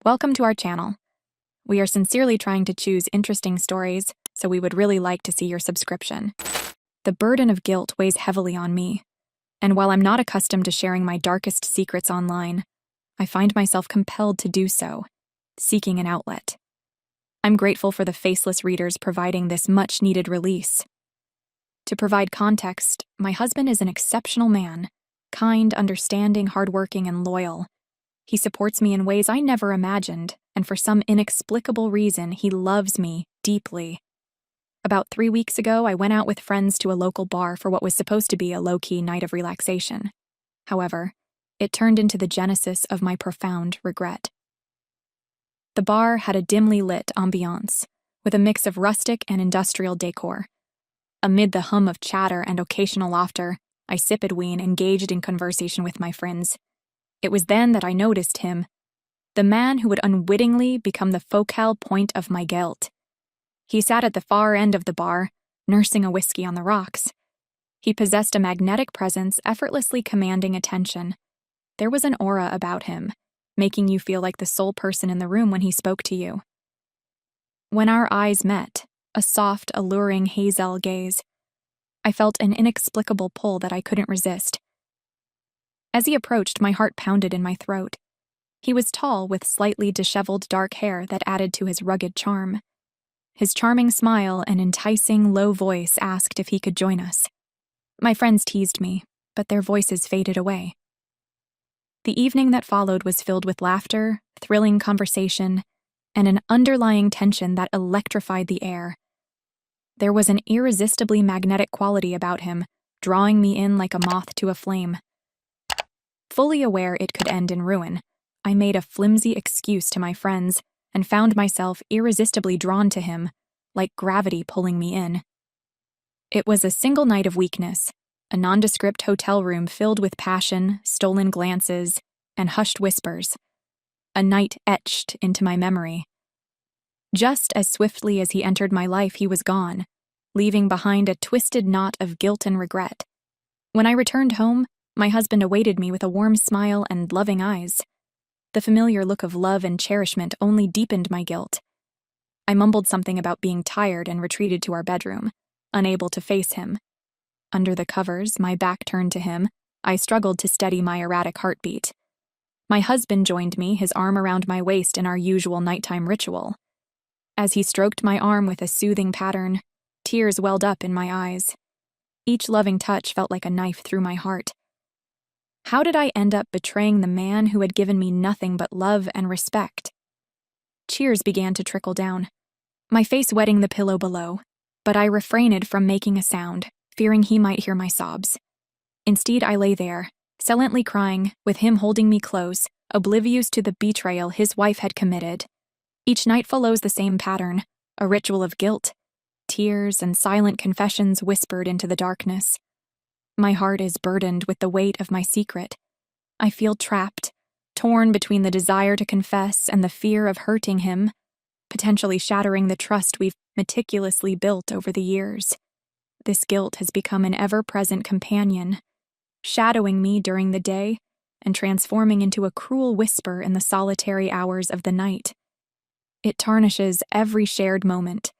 Welcome to our channel. We are sincerely trying to choose interesting stories, so we would really like to see your subscription. The burden of guilt weighs heavily on me, and while I'm not accustomed to sharing my darkest secrets online, I find myself compelled to do so, seeking an outlet. I'm grateful for the faceless readers providing this much-needed release. To provide context, my husband is an exceptional man, kind, understanding, hardworking, and loyal. He supports me in ways I never imagined, and for some inexplicable reason, he loves me deeply. About 3 weeks ago, I went out with friends to a local bar for what was supposed to be a low-key night of relaxation. However, it turned into the genesis of my profound regret. The bar had a dimly lit ambiance, with a mix of rustic and industrial decor. Amid the hum of chatter and occasional laughter, I sip-ed-ween engaged in conversation with my friends. It was then that I noticed him, the man who would unwittingly become the focal point of my guilt. He sat at the far end of the bar, nursing a whiskey on the rocks. He possessed a magnetic presence effortlessly commanding attention. There was an aura about him, making you feel like the sole person in the room when he spoke to you. When our eyes met, a soft, alluring hazel gaze, I felt an inexplicable pull that I couldn't resist. As he approached, my heart pounded in my throat. He was tall, with slightly disheveled dark hair that added to his rugged charm. His charming smile and enticing, low voice asked if he could join us. My friends teased me, but their voices faded away. The evening that followed was filled with laughter, thrilling conversation, and an underlying tension that electrified the air. There was an irresistibly magnetic quality about him, drawing me in like a moth to a flame. Fully aware it could end in ruin, I made a flimsy excuse to my friends and found myself irresistibly drawn to him, like gravity pulling me in. It was a single night of weakness, a nondescript hotel room filled with passion, stolen glances, and hushed whispers. A night etched into my memory. Just as swiftly as he entered my life, he was gone, leaving behind a twisted knot of guilt and regret. When I returned home, my husband awaited me with a warm smile and loving eyes. The familiar look of love and cherishment only deepened my guilt. I mumbled something about being tired and retreated to our bedroom, unable to face him. Under the covers, my back turned to him, I struggled to steady my erratic heartbeat. My husband joined me, his arm around my waist in our usual nighttime ritual. As he stroked my arm with a soothing pattern, tears welled up in my eyes. Each loving touch felt like a knife through my heart. How did I end up betraying the man who had given me nothing but love and respect? Tears began to trickle down, my face wetting the pillow below, but I refrained from making a sound, fearing he might hear my sobs. Instead, I lay there, silently crying, with him holding me close, oblivious to the betrayal his wife had committed. Each night follows the same pattern, a ritual of guilt, tears and silent confessions whispered into the darkness. My heart is burdened with the weight of my secret. I feel trapped, torn between the desire to confess and the fear of hurting him, potentially shattering the trust we've meticulously built over the years. This guilt has become an ever-present companion, shadowing me during the day and transforming into a cruel whisper in the solitary hours of the night. It tarnishes every shared moment,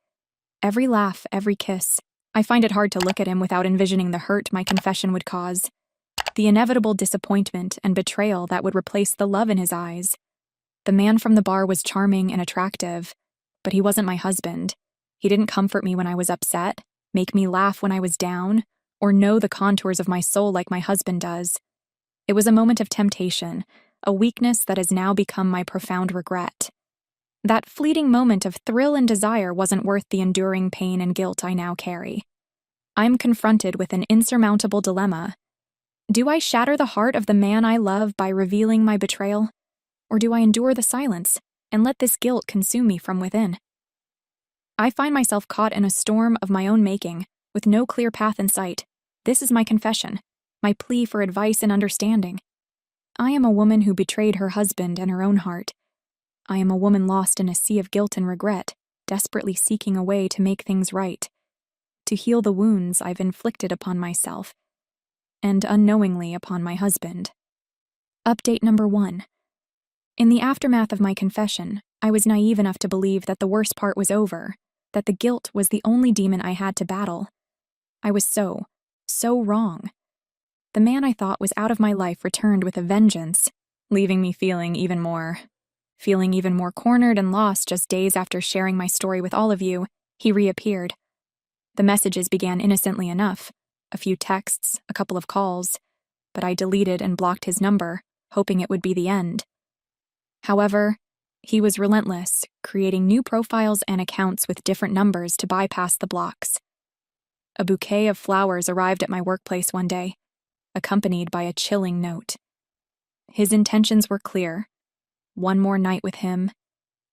every laugh, every kiss. I find it hard to look at him without envisioning the hurt my confession would cause, the inevitable disappointment and betrayal that would replace the love in his eyes. The man from the bar was charming and attractive, but he wasn't my husband. He didn't comfort me when I was upset, make me laugh when I was down, or know the contours of my soul like my husband does. It was a moment of temptation, a weakness that has now become my profound regret. That fleeting moment of thrill and desire wasn't worth the enduring pain and guilt I now carry. I'm confronted with an insurmountable dilemma. Do I shatter the heart of the man I love by revealing my betrayal? Or do I endure the silence and let this guilt consume me from within? I find myself caught in a storm of my own making, with no clear path in sight. This is my confession, my plea for advice and understanding. I am a woman who betrayed her husband and her own heart. I am a woman lost in a sea of guilt and regret, desperately seeking a way to make things right, to heal the wounds I've inflicted upon myself, and unknowingly upon my husband. Update number 1. In the aftermath of my confession, I was naive enough to believe that the worst part was over, that the guilt was the only demon I had to battle. I was so wrong. The man I thought was out of my life returned with a vengeance, leaving me feeling even more cornered and lost. Just days after sharing my story with all of you, he reappeared. The messages began innocently enough, a few texts, a couple of calls, but I deleted and blocked his number, hoping it would be the end. However, he was relentless, creating new profiles and accounts with different numbers to bypass the blocks. A bouquet of flowers arrived at my workplace one day, accompanied by a chilling note. His intentions were clear. One more night with him,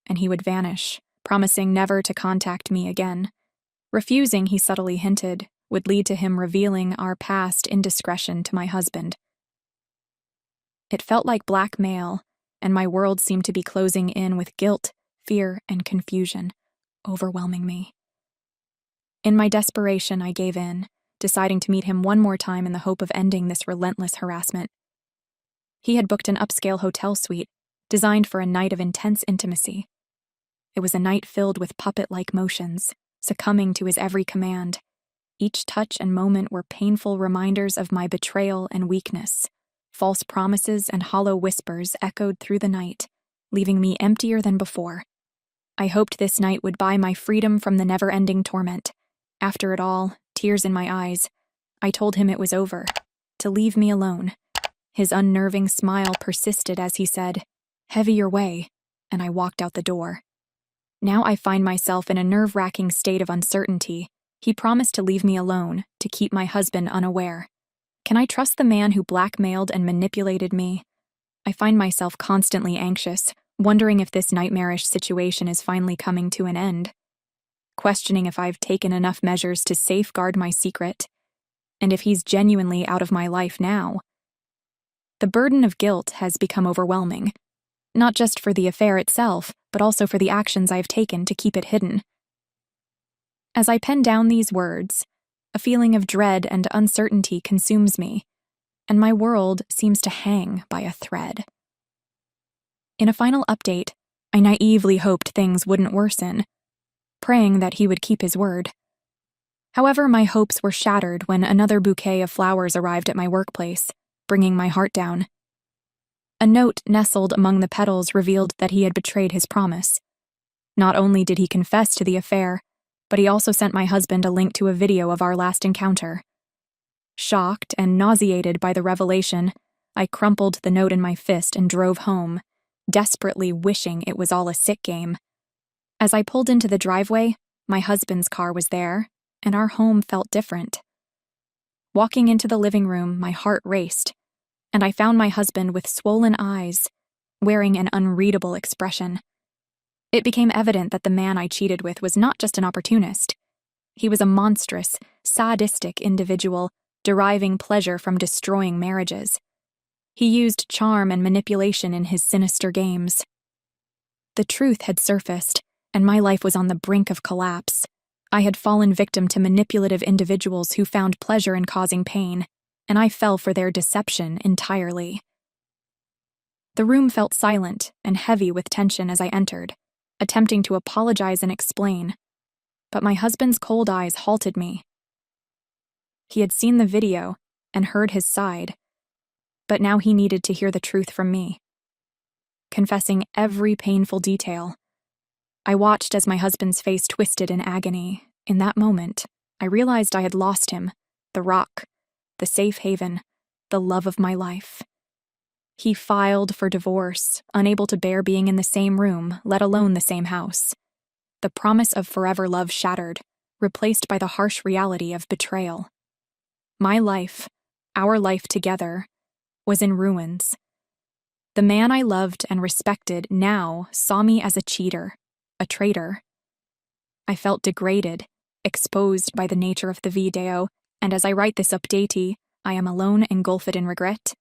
and he would vanish, promising never to contact me again. Refusing, he subtly hinted, would lead to him revealing our past indiscretion to my husband. It felt like blackmail, and my world seemed to be closing in with guilt, fear, and confusion, overwhelming me. In my desperation, I gave in, deciding to meet him one more time in the hope of ending this relentless harassment. He had booked an upscale hotel suite, designed for a night of intense intimacy. It was a night filled with puppet-like motions, succumbing to his every command. Each touch and moment were painful reminders of my betrayal and weakness. False promises and hollow whispers echoed through the night, leaving me emptier than before. I hoped this night would buy my freedom from the never-ending torment. After it all, tears in my eyes, I told him it was over, to leave me alone. His unnerving smile persisted as he said, "Heavy your way," and I walked out the door. Now I find myself in a nerve-wracking state of uncertainty. He promised to leave me alone, to keep my husband unaware. Can I trust the man who blackmailed and manipulated me? I find myself constantly anxious, wondering if this nightmarish situation is finally coming to an end. Questioning if I've taken enough measures to safeguard my secret, and if he's genuinely out of my life now. The burden of guilt has become overwhelming, not just for the affair itself, but also for the actions I've taken to keep it hidden. As I pen down these words, a feeling of dread and uncertainty consumes me, and my world seems to hang by a thread. In a final update, I naively hoped things wouldn't worsen, praying that he would keep his word. However, my hopes were shattered when another bouquet of flowers arrived at my workplace, bringing my heart down. A note nestled among the petals revealed that he had betrayed his promise. Not only did he confess to the affair, but he also sent my husband a link to a video of our last encounter. Shocked and nauseated by the revelation, I crumpled the note in my fist and drove home, desperately wishing it was all a sick game. As I pulled into the driveway, my husband's car was there, and our home felt different. Walking into the living room, my heart raced, and I found my husband with swollen eyes, wearing an unreadable expression. It became evident that the man I cheated with was not just an opportunist. He was a monstrous, sadistic individual, deriving pleasure from destroying marriages. He used charm and manipulation in his sinister games. The truth had surfaced, and my life was on the brink of collapse. I had fallen victim to manipulative individuals who found pleasure in causing pain, and I fell for their deception entirely. The room felt silent and heavy with tension as I entered, attempting to apologize and explain, but my husband's cold eyes halted me. He had seen the video and heard his side, but now he needed to hear the truth from me. Confessing every painful detail, I watched as my husband's face twisted in agony. In that moment, I realized I had lost him, the rock, the safe haven, the love of my life. He filed for divorce, unable to bear being in the same room, let alone the same house. The promise of forever love shattered, replaced by the harsh reality of betrayal. My life, our life together, was in ruins. The man I loved and respected now saw me as a cheater, a traitor. I felt degraded, exposed by the nature of the video, and as I write this update, I am alone, engulfed in regret.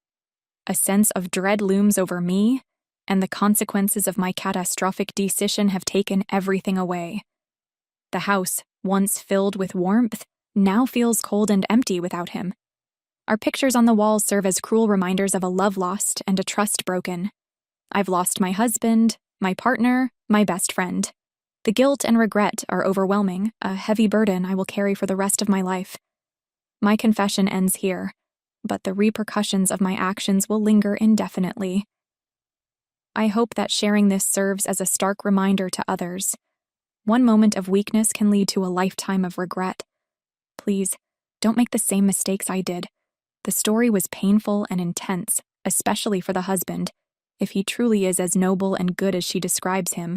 A sense of dread looms over me, and the consequences of my catastrophic decision have taken everything away. The house, once filled with warmth, now feels cold and empty without him. Our pictures on the walls serve as cruel reminders of a love lost and a trust broken. I've lost my husband, my partner, my best friend. The guilt and regret are overwhelming, a heavy burden I will carry for the rest of my life. My confession ends here, but the repercussions of my actions will linger indefinitely. I hope that sharing this serves as a stark reminder to others. One moment of weakness can lead to a lifetime of regret. Please, don't make the same mistakes I did. The story was painful and intense, especially for the husband. If he truly is as noble and good as she describes him,